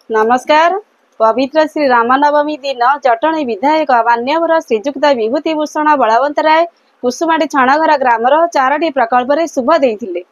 नमस्कार। पवित्र श्री रामनवमी दिन जटणी विधायक मान्यवर श्रीजुक्त विभूतिभूषण बलवंत राय कुसुमाटी छणघर ग्रामर 4टी प्रकल्प शुभ देइथिले।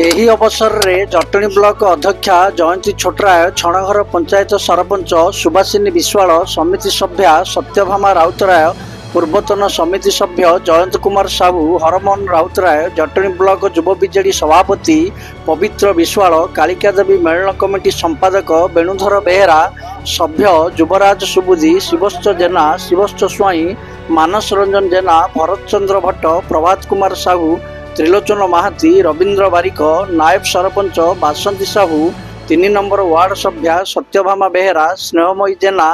एही अवसर में जटणी ब्लॉक अध्यक्षा जयंती छोटराय, छणघर पंचायत सरपंच सुभाषिनी विश्वाल, समिति सभ्या सत्यभामा राउतराय, पूर्वतन समिति सभ्य जयंत कुमार साहू, हरमोहन राउतराय, जटणी ब्लॉक युव बीजेडी सभापति पवित्र विश्वाल, कालिका देवी मेलन कमिटी संपादक वेणुधर बेहेरा, सभ्य युवराज सुबुद्धि, शिवश्च जेना, शिवश्च स्वाई, मानस रंजन जेना, भरत चंद्र भट्ट, प्रभात कुमार साहू, त्रिलोचन महाती, रवींद्र बारिक, नायब सरपंच बासंती साहू, 3 नंबर वार्ड सभ्या सत्यभामा बेहेरा, स्नेहमयी जेना,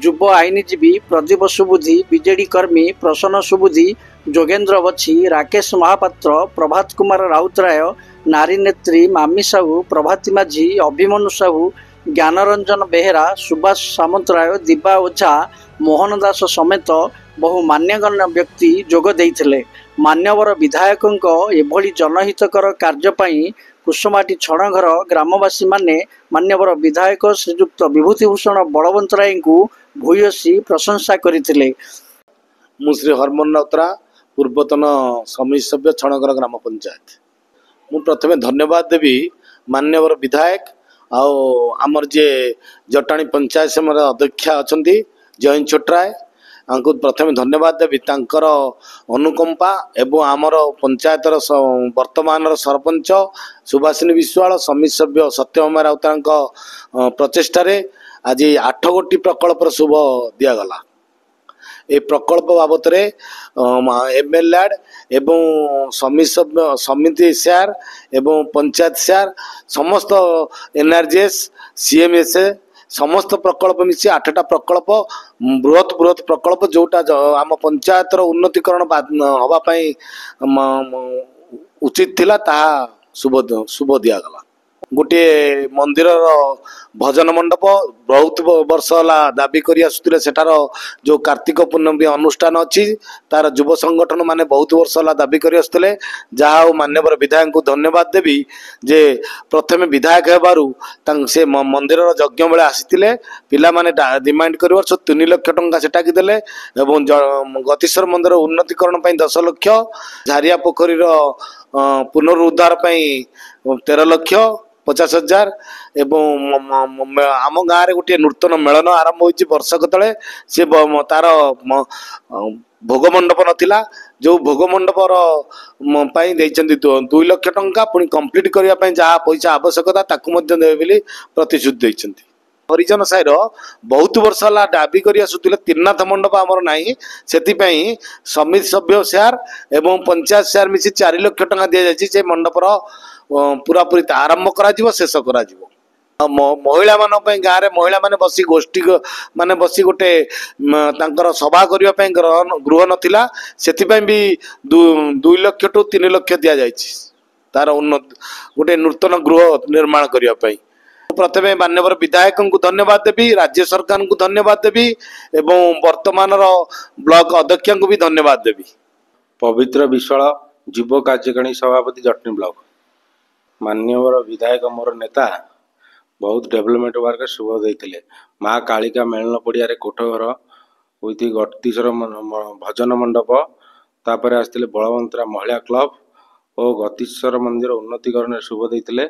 युव आईनजीवी प्रदीप सुबुद्धि, बीजेडी कर्मी प्रसन्न सुबुद्धि, जोगेन्द्र बछी, राकेश महापात्र, प्रभात कुमार राउतराय, नारी नेत्री मामी साहू, प्रभाती माझी, अभिमन्यु साहू, ज्ञानरंजन बेहेरा, सुभाष सामंतराय, दिबा ओझा, मोहन दास समेत बहु मान्यगण्य व्यक्ति जोग देइथिले। मान्यवर विधायकों एभली जनहितकर कार्यपाई कुसुमाटी छणघर ग्रामवासी माने मान्यवर विधायक श्रीजुक्त विभूतिभूषण बलवंत राय को भूयसी प्रशंसा करथिले। मु श्री हरमोहन राउतरा, पूर्वतन समिति सभ्य छणघर ग्राम पंचायत। मु प्रथमे धन्यवाद देवी मान्यवर विधायक आमर जे जटाणी पंचायत समिति अध्यक्ष अच्छा जयंत छोटराय, आंको प्रथमे धन्यवाद देवी तांकर अनुकंपा एवं आमर पंचायतर वर्तमान सरपंच सुभाषिनी विश्वाल, समिति सभ्य सत्यभामा राउतरांक प्रचेष्टार आज 8 गोटी प्रकल्प शुभ दिगला। ए प्रकल्प बाबत एमएलए एवं समिति शेयर एवं पंचायत शेयर समस्त एनआरजीएस सीएमएसए समस्त प्रकल्प मिसी 8टा प्रकल्प बृहत बृहत प्रकल्प जोटा आम पंचायतर उन्नतिकरण हवापाई उचित थिला ताहा शुभ दिगला। गोटे मंदिर भजन मंडप बहुत वर्ष है दाबी कर आसुले सेठार जो कार्तिक पूर्णमी अनुष्ठान अच्छी तार युव संगठन माने बहुत वर्ष है दाबी कर आसुले। जहाँ मान्यवर विधायक को धन्यवाद देवी जे प्रथमे विधायक हेबारु से मंदिर यज्ञ बेले आसीथिले पिला माने डिमांड कर 3 लाख टंका सेटाकी देले एवं गतीश्वर मंदिर उन्नतिकरण 10 लाख, झारिया पोखरी पुनरुद्धार 13 लाख 50,000 एवं आम गाँव गोटे नूतन मेलन आरंभ होती वर्षक तले सी तार भोग मंडप नथिला जो भोग मंडपर 2 लाख टंका पुणी कंप्लीट करने जहाँ पैसा आवश्यकता ताकू देवे बोली प्रतिश्रुति देइछन्ति। हरिजन साईर बहुत वर्ष है दाबी कर आसुले त्रिनाथ मंडप आमर नाई से समिति सभ्य शेयर एवं पंचायत शेयर मिसी 4 लाख टंका दि जाए से मंडपर पूरा पूरी आरंभ करा शेष करा महिला मान गाँव में महिला माने बसी गोष्ठी माने बसी गोटे तांकर सभा करने गृह नथिला सेथिपई भी 2 लाख टू 3 लाख दि जाए तार उन्नत गोटे नूतन गृह निर्माण करने। प्रथमे मान्यवर विधायक को धन्यवाद देवी, राज्य सरकार को धन्यवाद देवी एवं वर्तमान ब्लॉक अध्यक्ष को भी धन्यवाद देवी। पवित्र विश्वाल युव कार्यकारिणी सभापति जटनी ब्लॉक, मान्यवर विधायक मोर नेता बहुत डेवलपमेंट वर्क शुभ देते। माँ कालिका मेलन पड़िया कोठघर विथ गतीश्वर भजन मंडप तापर आसते बलवंतरा महिला क्लब और गतीश्वर मंदिर उन्नतिकरण शुभ देते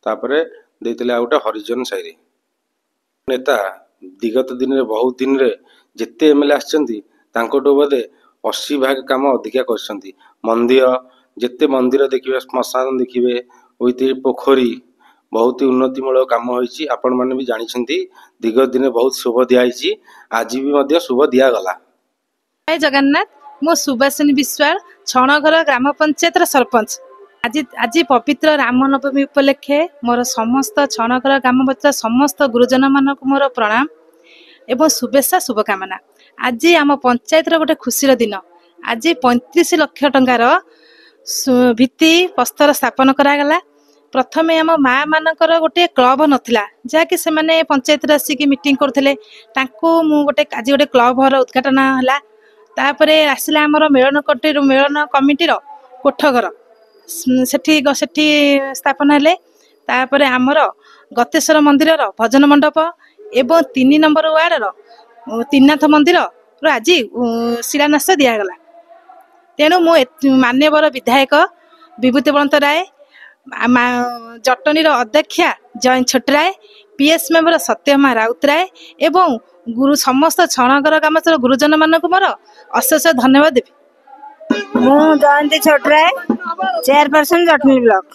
आ गोटे हरिजन साई नेता विगत दिन में बहुत दिन में जिते एमएलए आसो बोधे 80 भाग काम अधिका कर मंदिर जिते मंदिर देखिए श्मशान देखिए विथ पोखरी बहुत ही उन्नतिमूलक काम होती आपण मैंने भी जानते विगत दिन बहुत शुभ दिखाई आज भी शुभ दिगला। जय जगन्नाथ, मो सुभाषिनी विश्वाल छणघर ग्राम पंचायत सरपंच। आज पवित्र रामनवमी उपलक्षे मोर समस्त छणघर ग्राम पंचायत समस्त गुरुजन मान मोर प्रणाम एवं शुभेच्छा शुभकामना। आज आम पंचायत गोटे खुशी दिन, आज 35 लाख टंकार भित्ति प्रस्तर स्थापन करागला प्रथमे आम माँ मानकर गोटे क्लब नथिला जहाँकि से माने पंचायत आसिक मीटिंग करथिले तांको मु गोटे आज गोटे क्लब घर उद्घाटन हला तापरे आसिला हमर मिलन कमिटीर कोठघर सेठी स्थापन हेले तापरे आमर गतेश्वर मंदिर भजन मंडप एवं 3 नंबर वार्डर तीनाथ मंदिर आज शिलान्यास दिगला। तेणु मो मान्यवर विधायक विभूति बलवंत राय जटनी अध्यक्षा जयंत छोटराय पीएस मेंबर सत्यमा राउतराय एवं गुरु समस्त छणगर ग्राम गुरुजन मानक मोर अशेष धन्यवाद देवी। मु जयंती छोटराय चेयरपर्सन जटनी ब्लॉक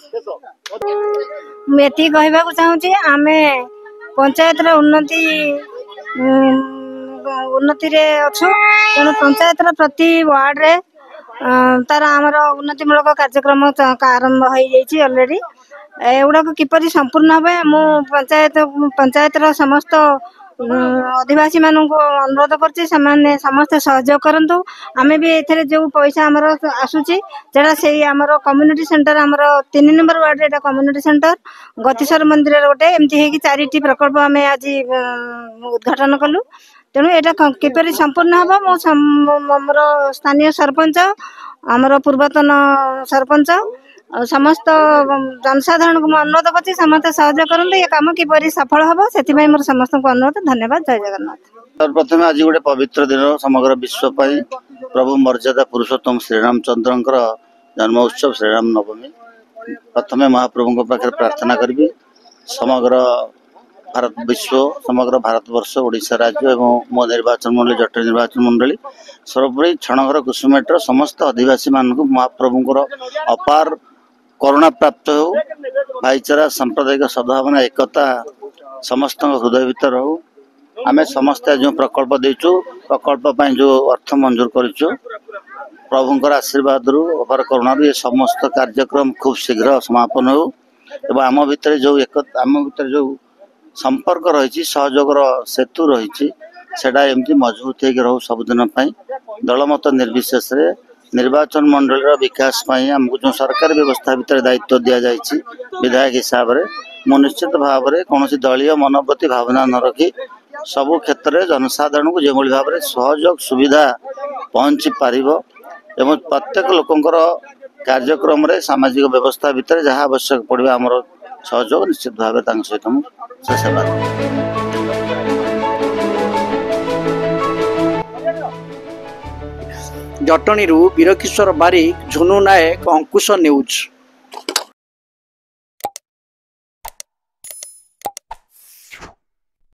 मेटी कहवा चाहूँगी आमे पंचायत उन्नति रे अच्छु तेणु पंचायत प्रति वार्ड रे तार आमर उन्नतिमूलक कार्यक्रम आरंभ हो जाइए ऑलरेडी एगुड़ा किपरि संपूर्ण हे मु पंचायत समस्त आदिवासी मान अनुरोध कर समस्त सहयोग करंतु आमे भी एथरे जो पैसा आमर आसुची जेटा से आमर कम्युनिटी सेंटर आमर 3 नंबर वार्ड एटा कम्युनिटी सेंटर गतिश्वर मंदिर गोटे एमती है कि 4टी प्रकल्प आमे आज उद्घाटन कलु। तेणु यहाँ किपरि संपूर्ण हम मोर स्थानीय सरपंच आमर पूर्वतन सरपंच समस्त जनसाधारण को अनुरोध कर समस्त सहयोग करते ये कम किपरि सफल हम से मोर समस्त को अनुरोध। धन्यवाद। जय जगन्नाथ। प्रथम आज गोटे पवित्र दिन समग्र विश्व प्रभु मर्यादा पुरुषोत्तम श्रीरामचंद्र जन्म उत्सव श्रीराम नवमी प्रथम महाप्रभु पाखे प्रार्थना करी समग्र भारत विश्व समग्र भारतवर्ष ओडिशा राज्य एवं मो निर्वाचन मंडली जटनी निर्वाचन मंडली सर्वोपरि छणघर कुसुमेटर समस्त आदिवासी मान महाप्रभुंर अपार करुणा प्राप्त हो भाईचारा सांप्रदायिक सद्भावना एकता समस्त हृदय भीतर हो आमे समस्त जो प्रकल्प देचु प्रकल्प जो अर्थ मंजूर करूँ प्रभुंर आशीर्वाद अपार करुणा ये समस्त कार्यक्रम खूब शीघ्र समापन हो एवं आम भितर जो आम भितर जो संपर्क रही सहयोग सेतु रही सेटा एमती मजबूत हो सबुदिन दलमत निर्विशेष निर्वाचन मंडल विकास आमको जो सरकार व्यवस्था भितर दायित्व दि जाइए विधायक हिसाब से मु निश्चित भाव में कौन दलीय मनोवृत्ति भावना न रखी सबु क्षेत्र में जनसाधारण को जो भाव में सहयोग सुविधा पहुँची पार एवं प्रत्येक लोकंर कार्यक्रम रे सामाजिक व्यवस्था भितर जहाँ आवश्यक पड़े आमर सहयोग निश्चित भाव सहित मुझे सेवा जटनी वीरकिशोर बारिक झुनु नायक अंकुश न्यूज।